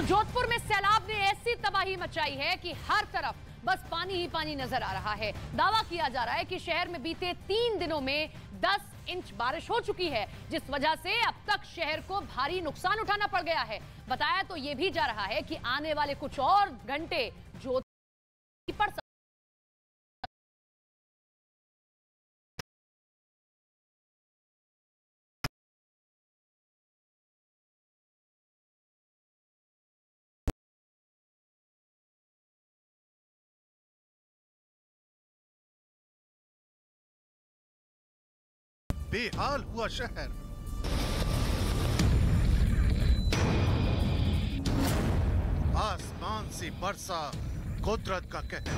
तो जोधपुर में सैलाब ने ऐसी तबाही मचाई है कि हर तरफ बस पानी ही पानी नजर आ रहा है। दावा किया जा रहा है कि शहर में बीते 3 दिनों में 10 इंच बारिश हो चुकी है, जिस वजह से अब तक शहर को भारी नुकसान उठाना पड़ गया है। बताया तो ये भी जा रहा है कि आने वाले कुछ और घंटे जोधपुर पड़ सकते। बेहाल हुआ शहर। आसमान से बरसा कुदरत का कहर।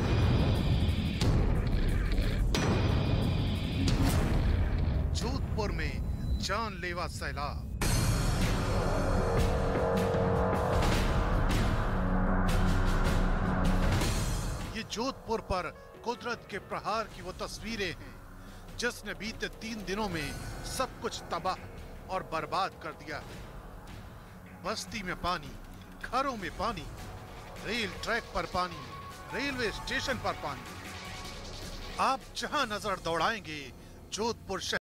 जोधपुर में जानलेवा सैलाब। ये जोधपुर पर कुदरत के प्रहार की वो तस्वीरें हैं जिसने बीते 3 दिनों में सब कुछ तबाह और बर्बाद कर दिया है। बस्ती में पानी, घरों में पानी, रेल ट्रैक पर पानी, रेलवे स्टेशन पर पानी। आप जहां नजर दौड़ाएंगे जोधपुर शहर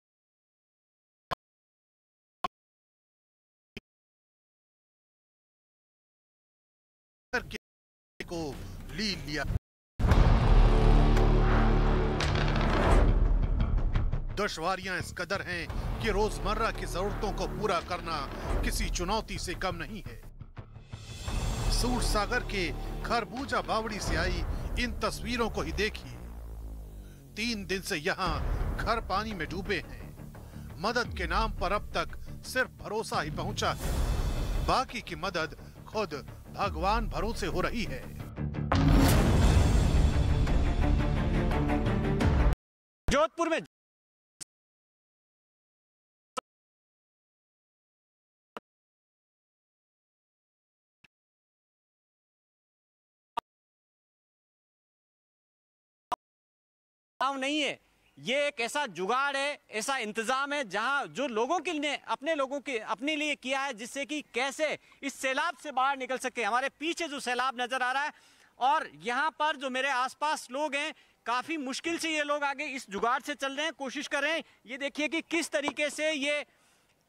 को लीन लिया। दुश्वारियां इस कदर हैं कि रोजमर्रा की जरूरतों को पूरा करना किसी चुनौती से कम नहीं है। सूरसागर के खरबूजा बावड़ी से आई इन तस्वीरों को ही देखिए। 3 दिन से यहाँ घर पानी में डूबे हैं। मदद के नाम पर अब तक सिर्फ भरोसा ही पहुंचा है। बाकी की मदद खुद भगवान भरोसे हो रही है। जोधपुर में नहीं है, ये एक ऐसा जुगाड़ है, ऐसा इंतजाम है जहां जो लोगों के लिए अपने लिए किया है, जिससे कि कैसे इस सैलाब से बाहर निकल सके। हमारे पीछे जो सैलाब नजर आ रहा है और यहाँ पर जो मेरे आसपास लोग हैं, काफी मुश्किल से ये लोग आगे इस जुगाड़ से चल रहे हैं, कोशिश कर रहे हैं। ये देखिए कि किस तरीके से ये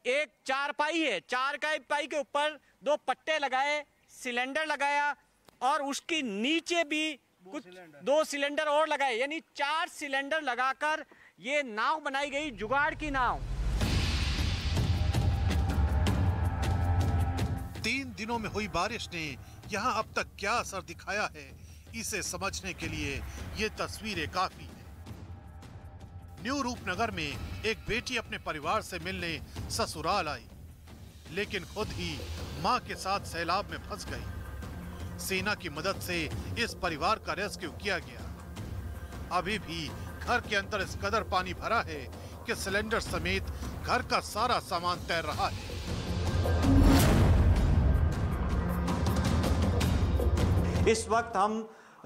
एक चारपाई है, चारपाई के ऊपर 2 पट्टे लगाए, सिलेंडर लगाया और उसके नीचे भी कुछ 2 सिलेंडर और लगाए, यानी 4 सिलेंडर लगाकर ये नाव बनाई गई, जुगाड़ की नाव। 3 दिनों में हुई बारिश ने यहाँ अब तक क्या असर दिखाया है, इसे समझने के लिए ये तस्वीरें काफी हैं। न्यू रूपनगर में एक बेटी अपने परिवार से मिलने ससुराल आई, लेकिन खुद ही मां के साथ सैलाब में फंस गई। सेना की मदद से इस परिवार का रेस्क्यू किया गया। अभी भी घर के अंदर इस कदर पानी भरा है कि सिलेंडर समेत घर का सारा सामान तैर रहा है। इस वक्त हम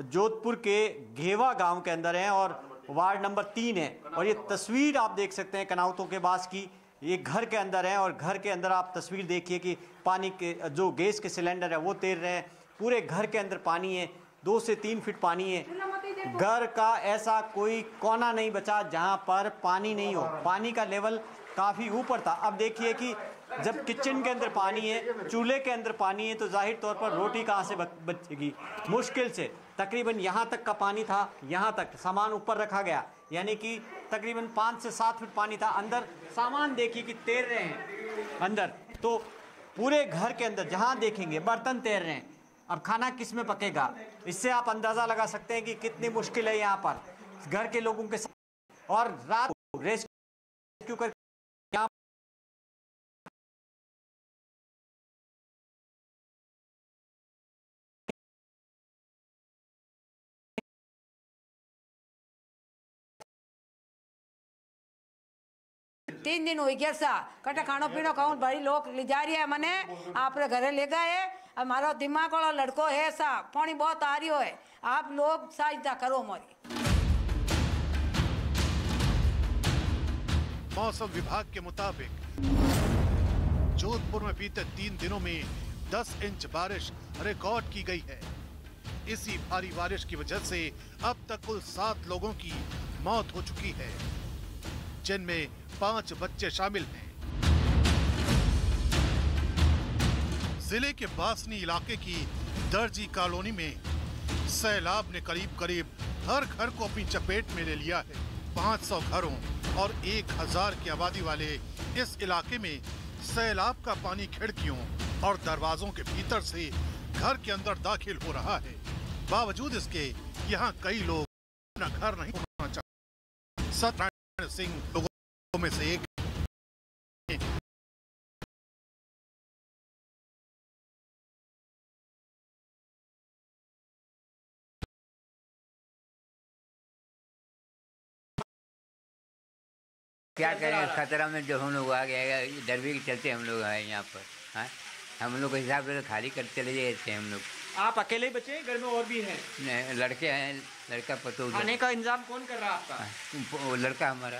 जोधपुर के घेवा गांव के अंदर हैं और वार्ड नंबर 3 है और ये तस्वीर आप देख सकते हैं कनावतों के पास की। ये घर के अंदर है और घर के अंदर आप तस्वीर देखिए कि पानी के जो गैस के सिलेंडर है वो तैर रहे हैं। पूरे घर के अंदर पानी है, 2 से 3 फीट पानी है। घर का ऐसा कोई कोना नहीं बचा जहां पर पानी नहीं हो। पानी का लेवल काफ़ी ऊपर था। अब देखिए कि जब किचन के अंदर पानी है, चूल्हे के अंदर पानी है, तो जाहिर तौर पर रोटी कहाँ से बचेगी, मुश्किल से। तकरीबन यहाँ तक का पानी था, यहाँ तक सामान ऊपर रखा गया, यानी कि तकरीबन 5 से 7 फीट पानी था। अंदर सामान देखिए कि तैर रहे हैं अंदर। तो पूरे घर के अंदर जहाँ देखेंगे बर्तन तैर रहे हैं। अब खाना किस में पकेगा, इससे आप अंदाज़ा लगा सकते हैं कि कितनी मुश्किल है यहाँ पर घर के लोगों के साथ। और रात को रेस्क्यू कर यहाँ 3 दिन हो गया सा कटे खानो पीनो खाऊं बड़ी लोग ले जा रही है मने आपरे घरे ले गए। हमारा दिमाग वाला लड़को है सा पानी बहुत आ रही है, आप लोग सहायता करो हमारी। मौसम विभाग के मुताबिक जोधपुर में बीते 3 दिनों में 10 इंच बारिश रिकॉर्ड की गई है। इसी भारी बारिश की वजह से अब तक कुल 7 लोगों की मौत हो चुकी है, जिनमें 5 बच्चे शामिल हैं। जिले के बासनी इलाके की दर्जी कॉलोनी में सैलाब ने करीब हर घर को अपनी चपेट में ले लिया है। 500 घरों और 1000 की आबादी वाले इस इलाके में सैलाब का पानी खिड़कियों और दरवाजों के भीतर से घर के अंदर दाखिल हो रहा है। बावजूद इसके यहाँ कई लोग अपना घर नहीं छोड़ना चाहते। सत्यनारायण सिंह लोगों में से एक क्या करें, खतरा में जो हम लोग आ गए, डर भी के चलते हम लोग आए यहाँ पर। हाँ, हम लोग के हिसाब से खाली कर चले गए थे हम लोग। आप अकेले ही बचे हैं, घर में और भी हैं? लड़के हैं, लड़का पतो। खाने का इंतजाम कौन कर रहा है आपका? वो लड़का हमारा।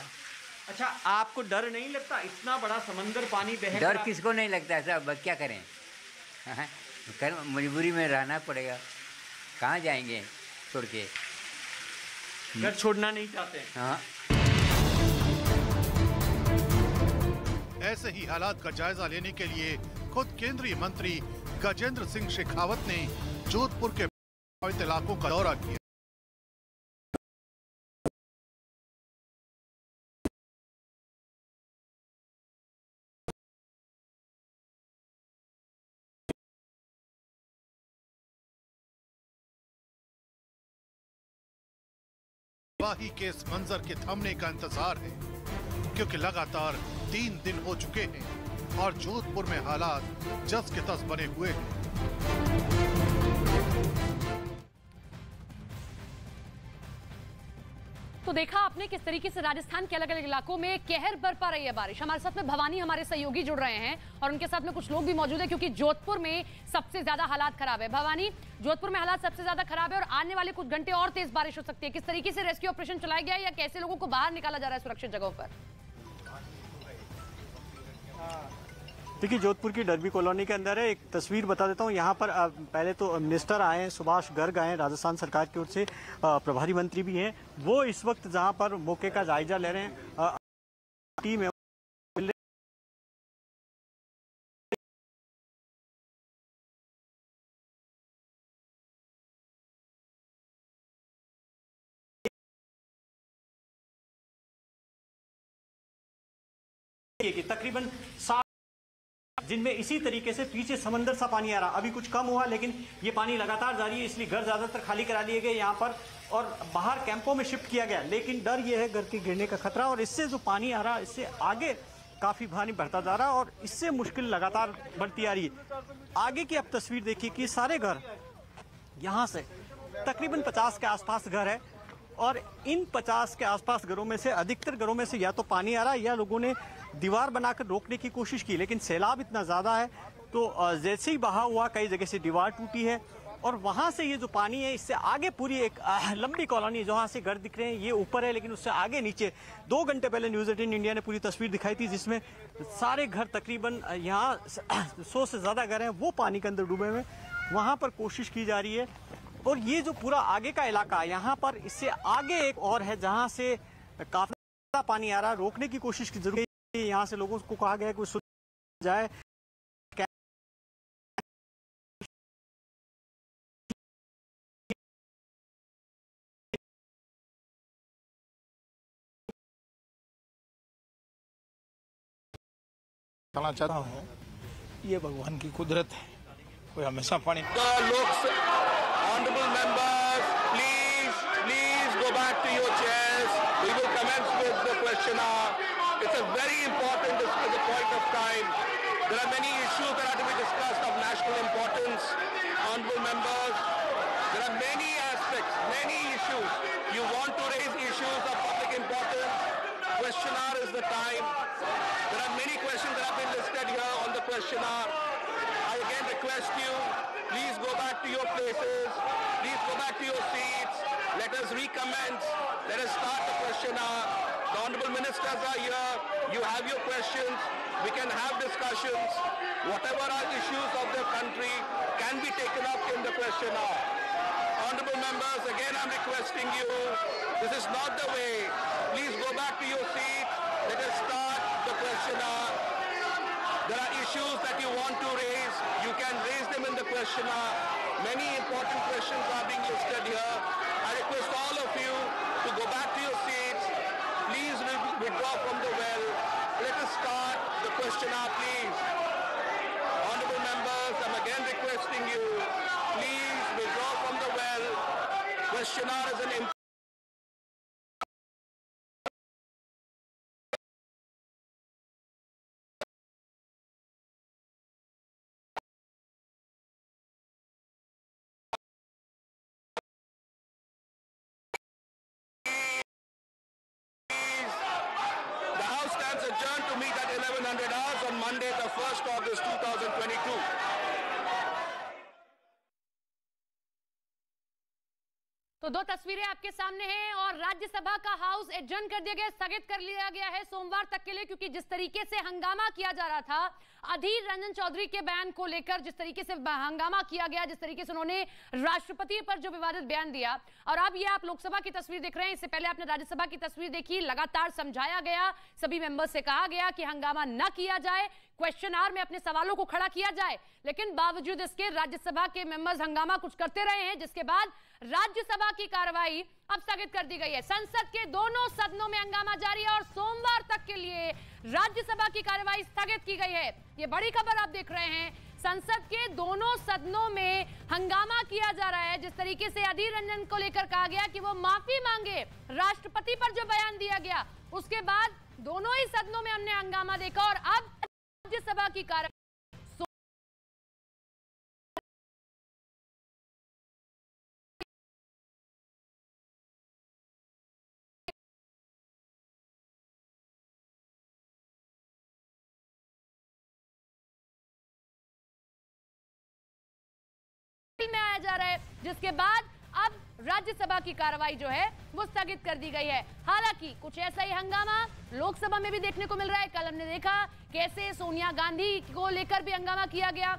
अच्छा, आपको डर नहीं लगता? इतना बड़ा समंदर पानी बह डर किसको नहीं लगता है साहब, क्या करें। हाँ, मजबूरी में रहना पड़ेगा, कहाँ जाएंगे छोड़ के। घर छोड़ना नहीं चाहते? हाँ। ऐसे ही हालात का जायजा लेने के लिए खुद केंद्रीय मंत्री गजेंद्र सिंह शेखावत ने जोधपुर के प्रभावित इलाकों का दौरा किया। तबाही के इस मंजर के थमने का इंतजार है, क्योंकि लगातार 3 दिन हो चुके हैं और जोधपुर में हालात जस के तस बने हुए हैं। तो देखा आपने किस तरीके से राजस्थान के अलग अलग इलाकों में कहर बरपा रही है बारिश। हमारे साथ में भवानी हमारे सहयोगी जुड़ रहे हैं और उनके साथ में कुछ लोग भी मौजूद हैं, क्योंकि जोधपुर में सबसे ज्यादा हालात खराब है। भवानी, जोधपुर में हालात सबसे ज्यादा खराब है और आने वाले कुछ घंटे और तेज बारिश हो सकती है। किस तरीके से रेस्क्यू ऑपरेशन चलाया गया है या कैसे लोगों को बाहर निकाला जा रहा है सुरक्षित जगहों पर? देखिए, जोधपुर की डरबी कॉलोनी के अंदर है। एक तस्वीर बता देता हूँ। यहाँ पर पहले तो मिनिस्टर आए हैं, सुभाष गर्ग आए हैं, राजस्थान सरकार की ओर से प्रभारी मंत्री भी हैं। वो इस वक्त जहाँ पर मौके का जायजा ले रहे हैं। टीम है कि तकरीबन 60 जिनमें इसी तरीके से पीछे समंदर सा पानी आ रहा। अभी कुछ कम हुआ, लेकिन ये पानी लगातार जारी है, इसलिए घर ज्यादातर खाली करा लिए गए यहाँ पर और बाहर कैंपों में शिफ्ट किया गया। लेकिन डर ये है घर के गिरने का खतरा, और इससे जो पानी आ रहा है इससे आगे काफी पानी बढ़ता जा रहा है और इससे मुश्किल लगातार बढ़ती आ रही है। आगे की अब तस्वीर देखिए कि सारे घर यहाँ से तकरीबन 50 के आसपास घर है और इन 50 के आसपास घरों में से अधिकतर घरों में से या तो पानी आ रहा है या लोगों ने दीवार बनाकर रोकने की कोशिश की, लेकिन सैलाब इतना ज्यादा है तो जैसे ही बहाव हुआ कई जगह से दीवार टूटी है और वहां से ये जो पानी है इससे आगे पूरी एक लंबी कॉलोनी जहां से घर दिख रहे हैं ये ऊपर है, लेकिन उससे आगे नीचे 2 घंटे पहले न्यूज़ 18 इंडिया ने पूरी तस्वीर दिखाई थी जिसमें सारे घर तकरीबन यहाँ 100 से ज्यादा घर हैं वो पानी के अंदर डूबे हुए। वहां पर कोशिश की जा रही है और ये जो पूरा आगे का इलाका यहाँ पर इससे आगे एक और है जहाँ से काफी पानी आ रहा है। रोकने की कोशिश की जरूरत है। यहाँ से लोगों को कहा गया है कि जाए कहना चाहता हूँ ये भगवान की कुदरत है, कोई हमेशा पानी। Honorable members, please go back to your chairs. We will commence with the question hour. It's a very important point of time. There are many issues that are to be discussed of national importance. Honorable members, there are many aspects, many issues. You want to raise issues of public importance. Question hour is the time. There are many questions that have been listed here on the question hour. I again request you, please go back to your places. Please go back to your seats. Let us recommence. Let us start the question hour. The honorable ministers are here. You have your questions. We can have discussions. whatever are issues of the country can be taken up in the question hour. Honorable members, again I'm requesting you, this is not the way. Please go back to your seat. Let us start the question hour. There are issues that you want to raise. You can raise them in the question hour. Many important questions are being listed here. I request all of you to go back to your seats. Please withdraw from the well. Let us start the question hour, please. Honorable members, I'm again requesting you, please withdraw from the well. Question hour is an important. The House stands adjourned to meet at 1100 hours on Monday, the 1st August 2022. तो दो तस्वीरें आपके सामने हैं और राज्यसभा का house adjourn कर दिया गया, स्थगित कर लिया गया है सोमवार तक के लिए, क्योंकि जिस तरीके से हंगामा किया जा रहा था अधीर रंजन चौधरी के बयान को लेकर, जिस तरीके से हंगामा किया गया, जिस तरीके से उन्होंने राष्ट्रपति पर जो विवादित बयान दिया, और अब ये आप लोकसभा की तस्वीर देख रहे हैं, इससे पहले आपने राज्यसभा की तस्वीर देखी, लगातार समझाया गया, सभी मेंबर्स से कहा गया कि हंगामा न किया जाए, क्वेश्चन आवर में अपने सवालों को खड़ा किया जाए, लेकिन बावजूद इसके राज्यसभा के मेंबर्स हंगामा कुछ करते रहे हैं, जिसके बाद राज्यसभा की कार्रवाई अब स्थगित कर दी गई है। संसद के दोनों सदनों में हंगामा जारी है और सोमवार तक के लिए राज्यसभा की कार्रवाई स्थगित की गई है। ये बड़ी खबर आप देख रहे हैं, संसद के दोनों सदनों में हंगामा किया जा रहा है। जिस तरीके से अधीर रंजन को लेकर कहा गया कि वो माफी मांगे राष्ट्रपति पर जो बयान दिया गया, उसके बाद दोनों ही सदनों में हमने हंगामा देखा और अब राज्यसभा की कार्रवाई में आया जा रहा है, जिसके बाद अब राज्यसभा की कार्रवाई जो है वो स्थगित कर दी गई है। हालांकि कुछ ऐसा ही हंगामा लोकसभा में भी देखने को मिल रहा है। कल हमने देखा कैसे सोनिया गांधी को लेकर भी हंगामा किया गया,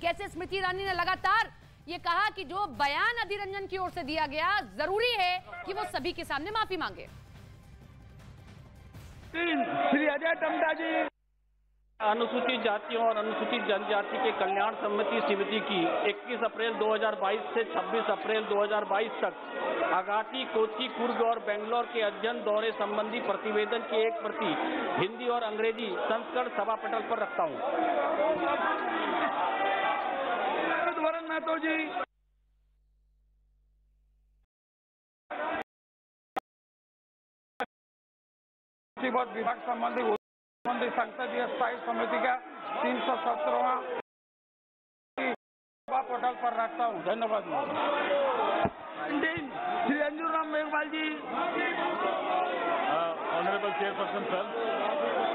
कैसे स्मृति ईरानी ने लगातार ये कहा कि जो बयान अधीर रंजन की ओर से दिया गया, जरूरी है कि वो सभी के सामने माफी मांगे। श्री अजय टम्टा जी अनुसूचित जातियों और अनुसूचित जनजाति के कल्याण समिति समिति की 21 अप्रैल 2022 से 26 अप्रैल 2022 तक अगाटी, कोच्चि, कुर्ग और बेंगलोर के अध्ययन दौरे संबंधी प्रतिवेदन की एक प्रति हिंदी और अंग्रेजी संस्करण सभा पटल पर रखता हूं। महतो जी विभाग संबंधी संसदीय स्थायी समिति का 317वां पोर्टल पर रखता हूँ। धन्यवाद। श्री अंजुम राम मेघवाल जी। Honorable Chairperson sir,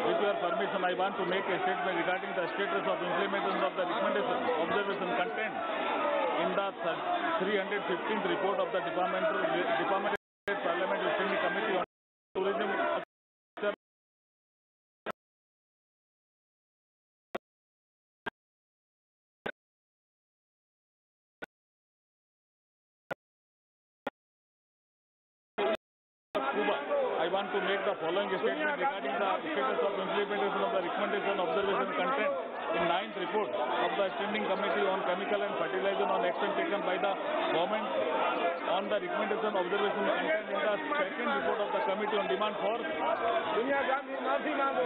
with your permission I want to make a statement regarding the status of implementation of the recommendation observation content in the 315th report of the Departmental Parliamentary Standing Committee on Tourism. I want to make the following statement regarding the status of implementation of the recommendation observation content in 9th report of the Standing Committee on Chemical and Fertilizer on action taken by the government on the recommendation observation content in the 2nd report of the Committee on Demand for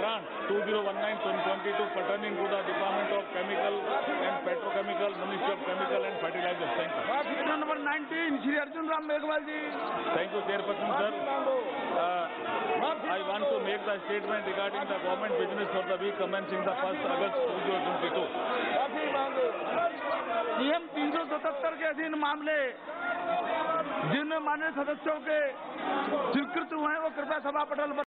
Grant 2019-2022 pertaining to the Department of Chemical and Petrochemical, Ministry of Chemical and Fertilizer. Thank you. Number 19, Shri Arjun Ram Meghwal ji. Thank you, Chairperson sir. I want to make the statement regarding the government business for the week commencing the 1st August 2022. नियम 377 के अधीन मामले जिनमें माननीय सदस्यों के स्वीकृत हुए हैं वो कृपया सभा पटल पर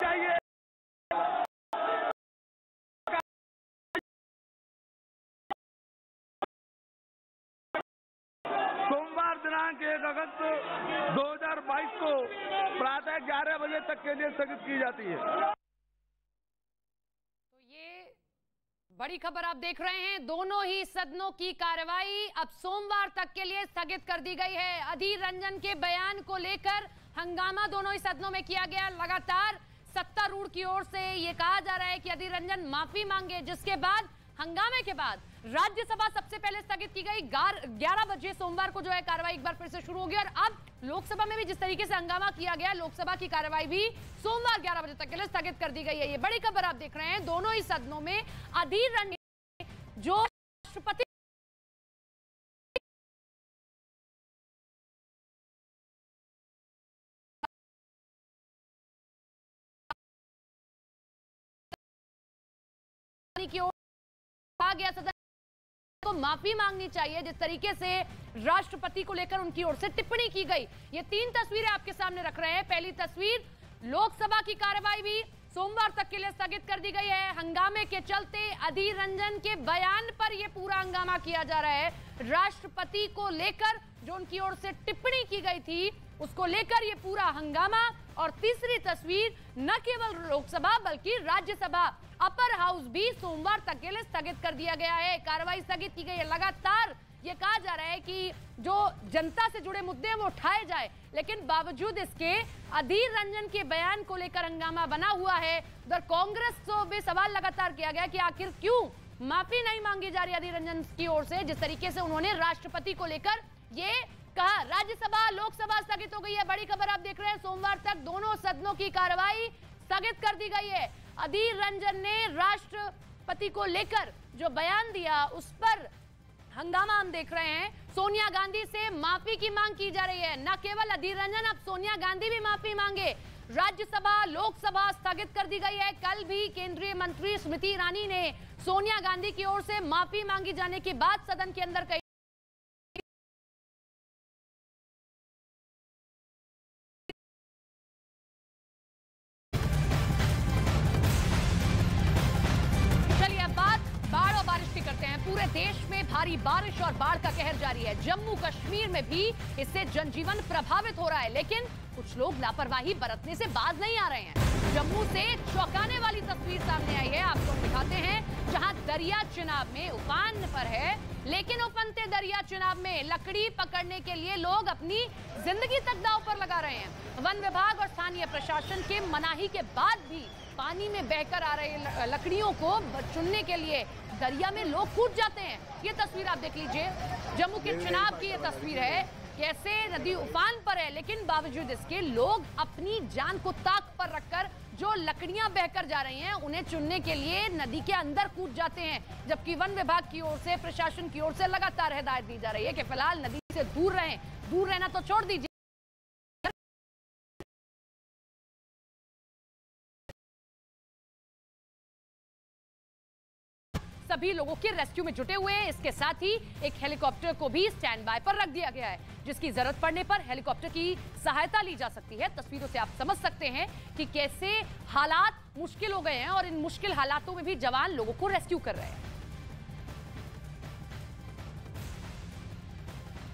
चाहिए। सोमवार दिनांक 1 अगस्त 2022 को प्रातः 11 बजे तक के लिए स्थगित की जाती है। तो ये बड़ी खबर आप देख रहे हैं, दोनों ही सदनों की कार्रवाई अब सोमवार तक के लिए स्थगित कर दी गई है। अधीर रंजन के बयान को लेकर हंगामा दोनों ही सदनों में किया गया। लगातार सत्तारूढ़ की ओर से ये कहा जा रहा है कि अधीर रंजन माफी मांगे, जिसके बाद हंगामे के बाद राज्यसभा सबसे पहले स्थगित की गई। 11 बजे सोमवार को जो है कार्रवाई एक बार फिर से शुरू होगी और अब लोकसभा में भी जिस तरीके से हंगामा किया गया, लोकसभा की कार्रवाई भी सोमवार 11 बजे तक के लिए स्थगित कर दी गई है। ये बड़ी खबर आप देख रहे हैं, दोनों ही सदनों में अधीर रंजन जो राष्ट्रपति की ओर कहा गया सदन को माफी मांगनी चाहिए, जिस तरीके से राष्ट्रपति को लेकर उनकी ओर से टिप्पणी की गई। ये 3 तस्वीरें आपके सामने रख रहे हैं। पहली तस्वीर, लोकसभा की कार्रवाई भी सोमवार तक के लिए स्थगित कर दी गई है। हंगामे के चलते अधीर रंजन के बयान पर यह पूरा हंगामा किया जा रहा है। राष्ट्रपति को लेकर जो उनकी ओर से टिप्पणी की गई थी, उसको लेकर यह पूरा हंगामा। और तीसरी तस्वीर, न केवल लोकसभा बल्कि राज्यसभा अपर हाउस भी सोमवार तक के लिए स्थगित कर दिया गया है। कार्रवाई स्थगित की गई है। लगातार ये कहा जा रहा है कि जो जनता से जुड़े मुद्दे हैं वो उठाए जाए, लेकिन बावजूद इसके अधीर रंजन के बयान को लेकर हंगामा बना हुआ है। उधर कांग्रेस में सवाल लगातार किया गया कि आखिर क्यों माफी नहीं मांगी जा रही अधीर रंजन की ओर से, जिस तरीके से उन्होंने राष्ट्रपति को लेकर ये कहा। राज्यसभा लोकसभा स्थगित हो गई है। बड़ी खबर आप देख रहे हैं, सोमवार तक दोनों सदनों की कार्रवाई स्थगित कर दी गई है। अधीर रंजन ने राष्ट्रपति को लेकर जो बयान दिया, उस पर हंगामा हम देख रहे हैं। सोनिया गांधी से माफी की मांग की जा रही है। न केवल अधीर रंजन, अब सोनिया गांधी भी माफी मांगे। राज्यसभा लोकसभा स्थगित कर दी गई है। कल भी केंद्रीय मंत्री स्मृति ईरानी ने सोनिया गांधी की ओर से माफी मांगी जाने के बाद सदन के अंदर कही। पूरे देश में भारी बारिश और बाढ़ का कहर जारी है। जम्मू कश्मीर में भी इससे जनजीवन प्रभावित हो रहा है, लेकिन कुछ लोग लापरवाही बरतने से बाज नहीं आ रहे हैं। जम्मू से चौंकाने वाली तस्वीर सामने आई है, आपको दिखाते हैं, जहां दरिया चिनाब में उफान पर है, लेकिन उफनते दरिया चिनाब में लकड़ी पकड़ने के लिए लोग अपनी जिंदगी तक दांव पर लगा रहे हैं। वन विभाग और स्थानीय प्रशासन के मनाही के बाद भी पानी में बहकर आ रही लकड़ियों को चुनने के लिए दरिया में लोग कूद जाते हैं। ये तस्वीर आप देख लीजिए, जम्मू के चिनाब की ये तस्वीर है, कैसे नदी उफान पर है, लेकिन बावजूद इसके लोग अपनी जान को ताक पर रखकर जो लकड़ियां बहकर जा रही हैं उन्हें चुनने के लिए नदी के अंदर कूद जाते हैं। जबकि वन विभाग की ओर से, प्रशासन की ओर से लगातार हिदायत दी जा रही है कि फिलहाल नदी से दूर रहें। दूर रहना तो छोड़ दीजिए, सभी लोगों के रेस्क्यू में जुटे हुए हैं। इसके साथ ही एक हेलीकॉप्टर को भी स्टैंड बाय पर रख दिया गया है, जिसकी जरूरत पड़ने पर हेलीकॉप्टर की सहायता ली जा सकती है। तस्वीरों से आप समझ सकते हैं कि कैसे हालात मुश्किल हो गए हैं और इन मुश्किल हालातों में भी जवान लोगों को रेस्क्यू कर रहे हैं।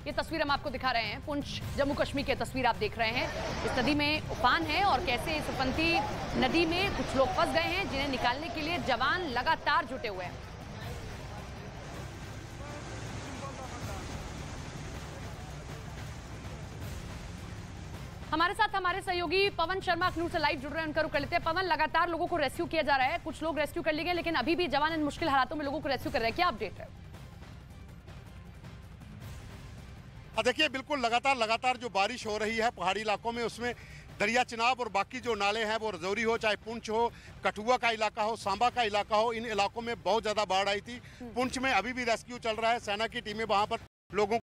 ये तस्वीर हम आपको दिखा रहे हैं, पुंछ जम्मू कश्मीर की तस्वीर आप देख रहे हैं। इस नदी में उफान है और कैसे इस उफनती नदी में कुछ लोग फंस गए हैं, जिन्हें निकालने के लिए जवान लगातार जुटे हुए हैं। हमारे साथ हमारे सहयोगी पवन शर्मा अखनूर से लाइव जुड़ रहे हैं, उनका रुख कर लेते हैं। पवन, लगातार लोगों को रेस्क्यू किया जा रहा है, कुछ लोग रेस्क्यू कर लिए गए, लेकिन अभी भी जवान इन मुश्किल हालातों में लोगों को रेस्क्यू कर रहे हैं, क्या अपडेट है? देखिए, बिल्कुल लगातार जो बारिश हो रही है पहाड़ी इलाकों में, उसमें दरिया चिनाब और बाकी जो नाले हैं, वो रजौरी हो, चाहे पुंछ हो, कठुआ का इलाका हो, सांबा का इलाका हो, इन इलाकों में बहुत ज्यादा बाढ़ आई थी। पुंछ में अभी भी रेस्क्यू चल रहा है, सेना की टीमें वहां पर लोगों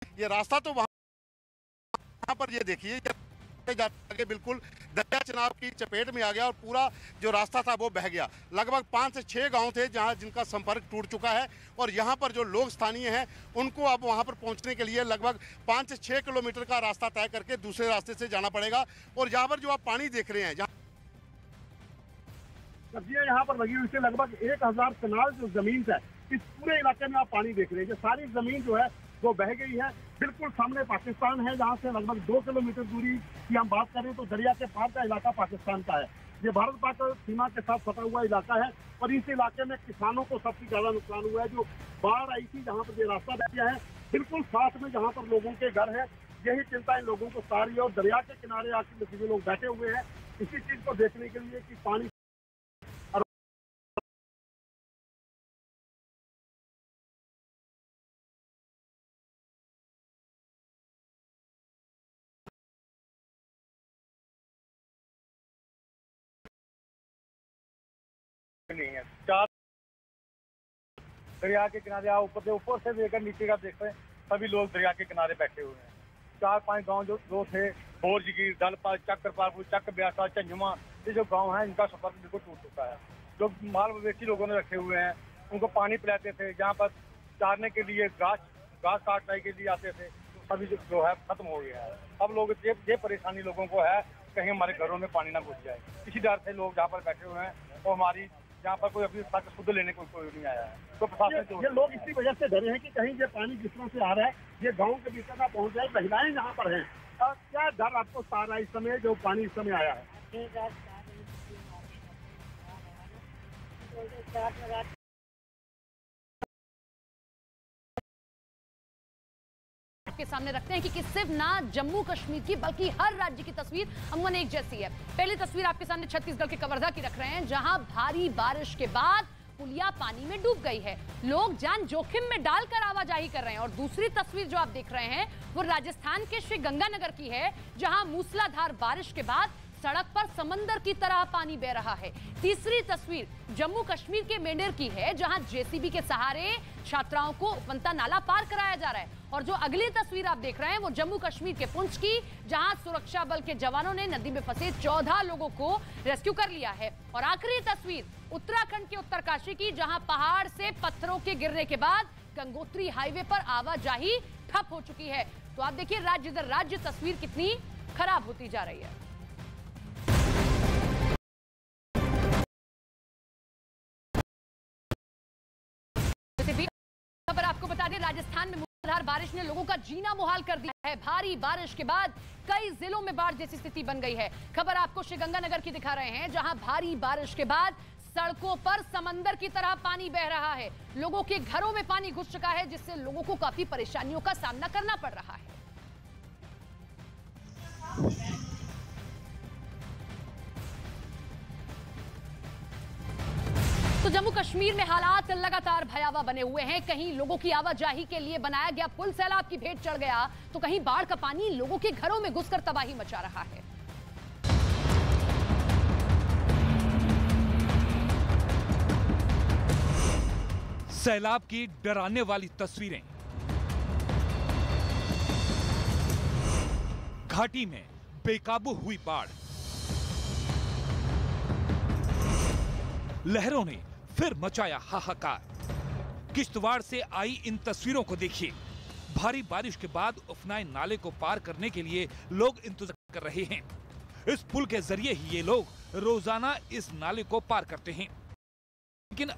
ये रास्ता तो वहां पर, ये देखिए आगे बिल्कुल दरिया चिनाब की चपेट में आ गया और पूरा जो रास्ता था वो बह गया। लगभग 5 से 6 गांव थे जहां जिनका संपर्क टूट चुका है और यहां पर जो लोग स्थानीय हैं उनको अब वहां पर पहुंचने के लिए लगभग 5 से 6 किलोमीटर का रास्ता तय करके दूसरे रास्ते से जाना पड़ेगा। और यहाँ पर जो आप पानी देख रहे हैं, सब्जियां यहाँ पर लगी हुई थी, लगभग 1000 कनाल जो जमीन है इस पूरे इलाके में आप पानी देख रहे हैं। सारी जमीन जो है वो बह गई है। बिल्कुल सामने पाकिस्तान है, जहाँ से लगभग 2 किलोमीटर दूरी की हम बात करें तो दरिया के पार का इलाका पाकिस्तान का है। ये भारत पाक सीमा के साथ सटा हुआ इलाका है और इस इलाके में किसानों को सबसे ज्यादा नुकसान हुआ है। जो बाढ़ आई थी जहाँ पर ये रास्ता बह गया है, बिल्कुल साथ में जहाँ पर लोगों के घर है, यही चिंता इन लोगों को सता रही है। और दरिया के किनारे आके सभी लोग बैठे हुए हैं इसी चीज को देखने के लिए कि पानी नहीं है। 4 दरिया के किनारे आप ऊपर से लेकर नीचे का देख रहे हैं, सभी लोग दरिया के किनारे बैठे हुए हैं। 4-5 गांव जो थे, बोरजगीर, दलपाल, चक्रपालपुर, चक ब्यासा, झंझुमा, ये जो गांव हैं इनका संपर्क बिल्कुल टूट चुका है। जो माल मवेशी लोगों ने रखे हुए हैं उनको पानी पिलाते थे, जहाँ पर चारने के लिए घास काटने के लिए आते थे, तो सभी जो है खत्म हो गया है। अब लोग ये परेशानी लोगों को है कहीं हमारे घरों में पानी ना घुस जाए, इसी डर से लोग जहाँ पर बैठे हुए हैं और हमारी यहाँ पर कोई अपनी शुद्ध लेने को कोई नहीं आया है। तो प्रशासन ये लोग इसी वजह से डरे हैं कि कहीं ये पानी जिस तरह से आ रहा है ये गांव के भीतर ना पहुंच जाए। महिलाएं यहाँ पर हैं, क्या डर आपको सता रहा है इस समय जो पानी इस समय आया है? आपके सामने रखते हैं कि सिर्फ ना जम्मू कश्मीर की बल्कि हर राज्य की तस्वीर अमूमन एक जैसी है। पहली तस्वीर आपके सामने छत्तीसगढ़ के कवर्धा की रख रहे हैं, जहां भारी बारिश के बाद पुलिया पानी में डूब गई है। लोग जान जोखिम में डालकर आवाजाही कर रहे हैं। और दूसरी तस्वीर जो आप देख रहे हैं वो राजस्थान के श्रीगंगानगर की है, जहां मूसलाधार बारिश के बाद सड़क पर समंदर की तरह पानी बह रहा है। तीसरी तस्वीर जम्मू कश्मीर के मेंढर की है, जहां जेसीबी के सहारे छात्राओं को फंता नाला पार कराया जा रहा है। और जो अगली तस्वीर आप देख रहे हैं वो जम्मू कश्मीर के पुंछ की, जहां सुरक्षा बल के जवानों ने नदी में फंसे 14 लोगों को रेस्क्यू कर लिया है। और आखिरी तस्वीर उत्तराखंड के उत्तरकाशी की, जहां पहाड़ से पत्थरों के गिरने के बाद गंगोत्री हाईवे पर आवाजाही ठप हो चुकी है। तो आप देखिए राज्य दर राज्य तस्वीर कितनी खराब होती जा रही है। खबर आपको बता दें, राजस्थान में मूसलाधार बारिश ने लोगों का जीना मुहाल कर दिया है। भारी बारिश के बाद कई जिलों में बाढ़ जैसी स्थिति बन गई है। खबर आपको श्रीगंगानगर की दिखा रहे हैं, जहां भारी बारिश के बाद सड़कों पर समंदर की तरह पानी बह रहा है। लोगों के घरों में पानी घुस चुका है, जिससे लोगों को काफी परेशानियों का सामना करना पड़ रहा है। तो जम्मू कश्मीर में हालात लगातार भयावह बने हुए हैं। कहीं लोगों की आवाजाही के लिए बनाया गया पुल सैलाब की भेंट चढ़ गया, तो कहीं बाढ़ का पानी लोगों के घरों में घुसकर तबाही मचा रहा है। सैलाब की डराने वाली तस्वीरें। घाटी में बेकाबू हुई बाढ़, लहरों ने फिर मचाया हाहाकार। किश्तवाड़ से आई इन तस्वीरों को देखिए। भारी बारिश के बाद उफनाए नाले को पार करने के लिए लोग इंतजार कर रहे हैं। इस पुल के जरिए ही ये लोग रोजाना इस नाले को पार करते हैं, लेकिन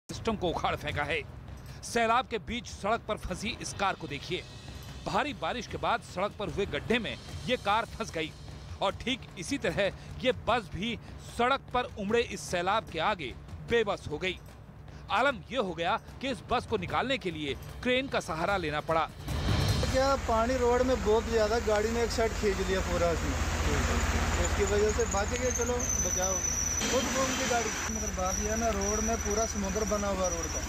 सिस्टम को उखाड़ फेंका है। सैलाब के बीच सड़क पर फंसी इस कार को देखिए। भारी बारिश के बाद सड़क पर हुए गड्ढे में ये कार फंस गई और ठीक इसी तरह ये बस भी सड़क पर उमड़े इस सैलाब के आगे बेबस हो गई। आलम यह हो गया कि इस बस को निकालने के लिए क्रेन का सहारा लेना पड़ा। क्या पानी रोड में बहुत ज्यादा, गाड़ी ने एक साइड खींच लिया पूरा उसमें, उसकी वजह से बच गए। चलो बचाओ, खुद घूम की गाड़ी। मगर बात यह है ना, रोड में पूरा समुद्र बना हुआ, रोड का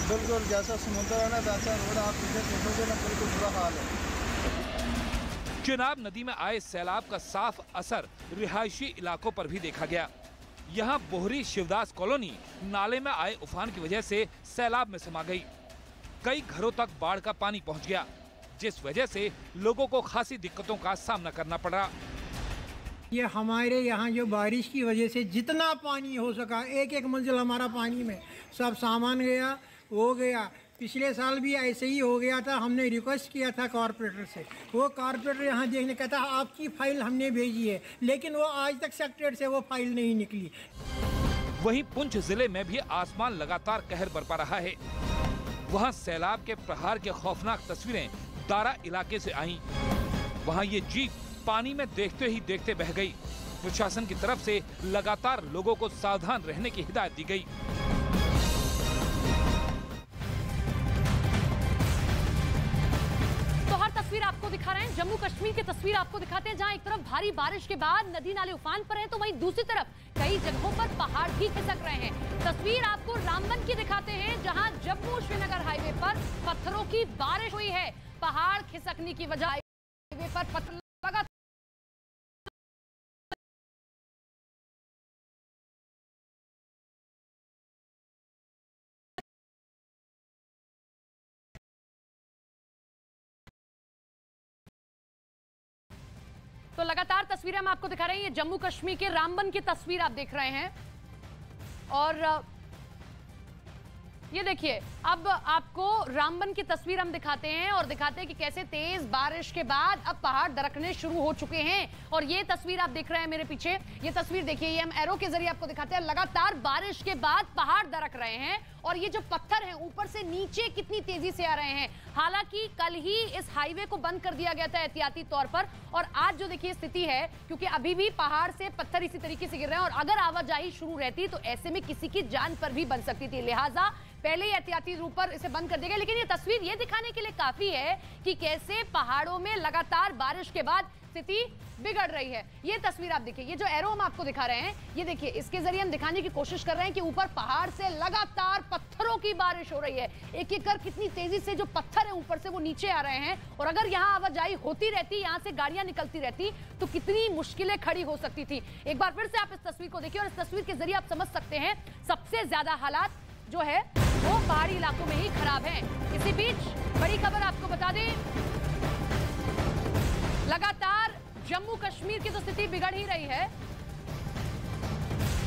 बिल्कुल जैसा समुद्र है ना वैसा रोड। आप पीछे देखोगे ना, बिल्कुल बुरा हाल है। चिनाब नदी में आए सैलाब का साफ असर रिहायशी इलाकों पर भी देखा गया। यहाँ बोहरी शिवदास कॉलोनी नाले में आए उफान की वजह से सैलाब में समा गई। कई घरों तक बाढ़ का पानी पहुँच गया, जिस वजह से लोगों को खासी दिक्कतों का सामना करना पड़ा। ये हमारे यहाँ जो बारिश की वजह से जितना पानी हो सका, एक एक मंजिल हमारा पानी में सब सामान गया, हो गया। पिछले साल भी ऐसे ही हो गया था। हमने रिक्वेस्ट किया था कॉरपोरेटर से, वो कॉरपोरेटर यहाँ देखने कहता आपकी फाइल हमने भेजी है, लेकिन वो आज तक सेक्रेटरी से वो फाइल नहीं निकली। वहीं पुंछ जिले में भी आसमान लगातार कहर बरपा रहा है। वहाँ सैलाब के प्रहार के खौफनाक तस्वीरें दारा इलाके से आईं। वहाँ ये जीप पानी में देखते ही देखते बह गई। प्रशासन की तरफ से लगातार लोगों को सावधान रहने की हिदायत दी गई। तो हर तस्वीर आपको दिखा रहे हैं, जम्मू कश्मीर की तस्वीर आपको दिखाते हैं, जहां एक तरफ भारी बारिश के बाद नदी नाले उफान पर हैं, तो वहीं दूसरी तरफ कई जगहों पर पहाड़ भी खिसक रहे हैं। तस्वीर आपको रामबन की दिखाते हैं, जहां जम्मू श्रीनगर हाईवे पर पत्थरों की बारिश हुई है। पहाड़ खिसकने की वजह हाईवे पर पत्थर लगा। तो लगातार तस्वीरें हम आपको दिखा रहे हैं। ये जम्मू कश्मीर के रामबन की तस्वीर आप देख रहे हैं और ये देखिए, अब आपको रामबन की तस्वीर हम दिखाते हैं और दिखाते हैं कि कैसे तेज बारिश के बाद अब पहाड़ दरकने शुरू हो चुके हैं। और ये तस्वीर आप देख रहे हैं मेरे पीछे, ये तस्वीर देखिए, ये हम एरो के जरिए आपको दिखाते हैं। लगातार बारिश के बाद पहाड़ दरक रहे हैं और ये जो पत्थर हैं ऊपर से नीचे कितनी तेजी से आ रहे हैं। हालांकि कल ही इस हाईवे को बंद कर दिया गया था एहतियाती तौर पर, और आज जो देखिए स्थिति है, क्योंकि अभी भी पहाड़ से पत्थर इसी तरीके से गिर रहे हैं और अगर आवाजाही शुरू रहती तो ऐसे में किसी की जान पर भी बन सकती थी। लिहाजा पहले ही एहतियाती रूप पर इसे बंद कर दिया गया। लेकिन ये तस्वीर ये दिखाने के लिए काफी है कि कैसे पहाड़ों में लगातार बारिश के बाद स्थिति बिगड़ रही है। ये तस्वीर आप देखिए, ये जो एरो हम आपको दिखा रहे हैं, ये देखिए, इसके जरिए हम दिखाने की कोशिश कर रहे हैं कि ऊपर पहाड़ से लगातार पत्थरों की बारिश हो रही है। एक एक कर कितनी तेजी से जो पत्थर है ऊपर से वो नीचे आ रहे हैं और अगर यहाँ आवाजाही होती रहती, यहाँ से गाड़ियां निकलती रहती तो कितनी मुश्किलें खड़ी हो सकती थी। एक बार फिर से आप इस तस्वीर को देखिए और इस तस्वीर के जरिए आप समझ सकते हैं सबसे ज्यादा हालात जो है वो पहाड़ी इलाकों में ही खराब है। इसी बीच बड़ी खबर आपको बता दें, लगातार जम्मू कश्मीर की तो स्थिति बिगड़ ही रही है,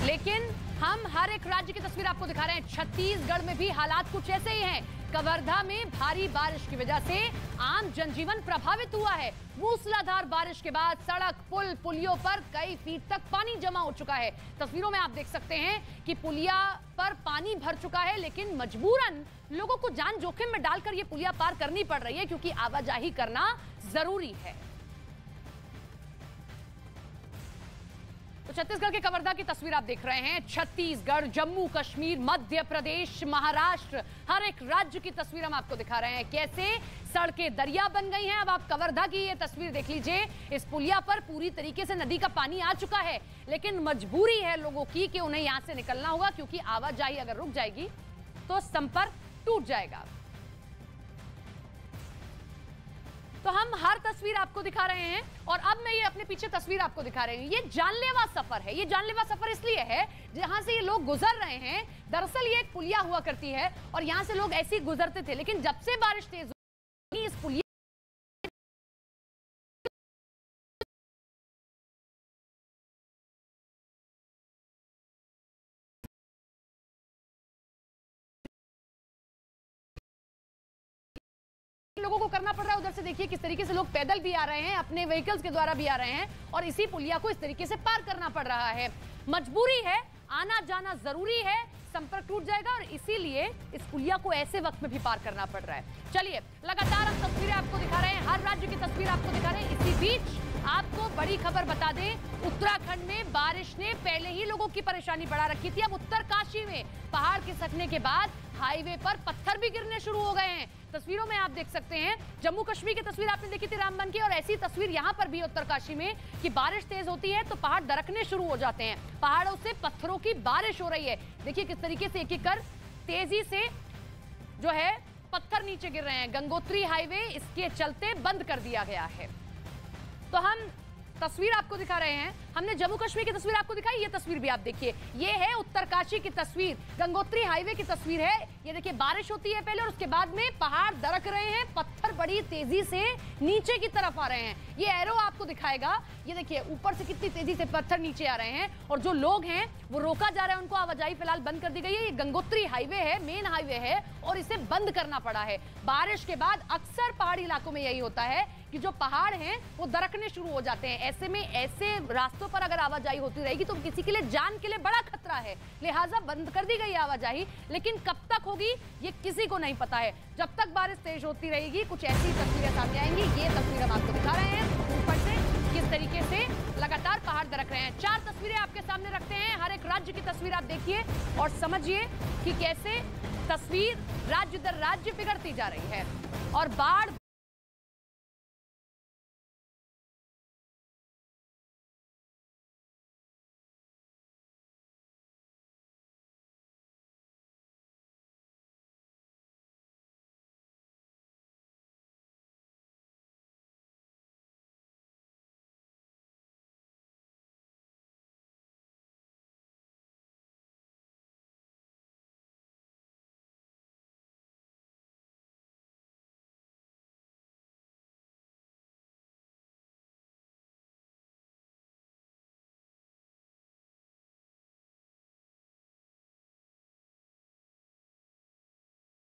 लेकिन हम हर एक राज्य की तस्वीर आपको दिखा रहे हैं। छत्तीसगढ़ में भी हालात कुछ ऐसे ही हैं। कवर्धा में भारी बारिश की वजह से आम जनजीवन प्रभावित हुआ है। मूसलाधार बारिश के बाद सड़क, पुल, पुलियों पर कई फीट तक पानी जमा हो चुका है। तस्वीरों में आप देख सकते हैं कि पुलिया पर पानी भर चुका है, लेकिन मजबूरन लोगों को जान जोखिम में डालकर ये पुलिया पार करनी पड़ रही है, क्योंकि आवाजाही करना जरूरी है। तो छत्तीसगढ़ के कवर्धा की तस्वीर आप देख रहे हैं। छत्तीसगढ़, जम्मू कश्मीर, मध्य प्रदेश, महाराष्ट्र, हर एक राज्य की तस्वीर हम आपको दिखा रहे हैं। कैसे सड़कें दरिया बन गई हैं। अब आप कवर्धा की ये तस्वीर देख लीजिए। इस पुलिया पर पूरी तरीके से नदी का पानी आ चुका है, लेकिन मजबूरी है लोगों की कि उन्हें यहां से निकलना होगा, क्योंकि आवाजाही अगर रुक जाएगी तो संपर्क टूट जाएगा। तो हम हर तस्वीर आपको दिखा रहे हैं और अब मैं ये अपने पीछे तस्वीर आपको दिखा रही हूँ। ये जानलेवा सफर है। ये जानलेवा सफर इसलिए है जहां से ये लोग गुजर रहे हैं। दरअसल ये एक पुलिया हुआ करती है और यहां से लोग ऐसे ही गुजरते थे, लेकिन जब से बारिश तेज हुई इस पुलिया लोगों को करना पड़ रहा है। उधर से देखिए किस तरीके से लोग पैदल भी आ रहे हैं, अपने व्हीकल्स के द्वारा भी आ रहे हैं और इसी पुलिया को इस तरीके से पार करना पड़ रहा है। मजबूरी है, आना जाना जरूरी है, संपर्क टूट जाएगा और इसीलिए इस पुलिया को ऐसे वक्त में भी पार करना पड़ रहा है। चलिए, लगातार हम तस्वीरें आपको दिखा रहे हैं, हर राज्य की तस्वीर आपको दिखा रहे हैं। इसी बीच आपको बड़ी खबर बता दें, उत्तराखंड में बारिश ने पहले ही लोगों की परेशानी बढ़ा रखी थी। अब उत्तरकाशी में पहाड़ खिसकने के बाद हाईवे पर पत्थर भी गिरने शुरू हो गए हैं। तस्वीरों में आप देख सकते हैं, जम्मू कश्मीर की तस्वीर आपने देखी थी रामबन की, और ऐसी तस्वीर यहां पर भी उत्तरकाशी में कि बारिश तेज होती है तो पहाड़ दरकने शुरू हो जाते हैं। पहाड़ों से पत्थरों की बारिश हो रही है। देखिए किस तरीके से एक एक कर तेजी से जो है पत्थर नीचे गिर रहे हैं। गंगोत्री हाईवे इसके चलते बंद कर दिया गया है। तो हम तस्वीर आपको दिखा रहे हैं। हमने जम्मू कश्मीर की तस्वीर आपको दिखाई, ये तस्वीर भी आप देखिए। ये है उत्तरकाशी की तस्वीर, गंगोत्री हाईवे की तस्वीर है। ये देखिए बारिश होती है पहले और उसके बाद में पहाड़ दरक रहे हैं, पत्थर बड़ी तेजी से नीचे की तरफ आ रहे हैं। ये एरो आपको दिखाएगा, ये देखिए ऊपर से कितनी तेजी से पत्थर नीचे आ रहे हैं और जो लोग हैं वो रोका जा रहा है, उनको आवाजाही फिलहाल बंद कर दी गई है। ये गंगोत्री हाईवे है, मेन हाईवे है और इसे बंद करना पड़ा है। बारिश के बाद अक्सर पहाड़ी इलाकों में यही होता है कि जो पहाड़ हैं वो दरकने शुरू हो जाते हैं। ऐसे में ऐसे रास्तों पर अगर आवाजाही होती रहेगी तो किसी के लिए जान के लिए बड़ा खतरा है, लिहाजा बंद कर दी गई आवाजाही। लेकिन कब तक होगी ये किसी को नहीं पता है। जब तक बारिश तेज होती रहेगी कुछ ऐसी तस्वीरें सामने आएंगी। ये तस्वीर हम आपको दिखा रहे हैं ऊपर से किस तरीके से लगातार पहाड़ दरक रहे हैं। 4 तस्वीरें आपके सामने रखते हैं, हर एक राज्य की तस्वीर आप देखिए और समझिए कि कैसे तस्वीर राज्य दर राज्य बिगड़ती जा रही है और बाढ़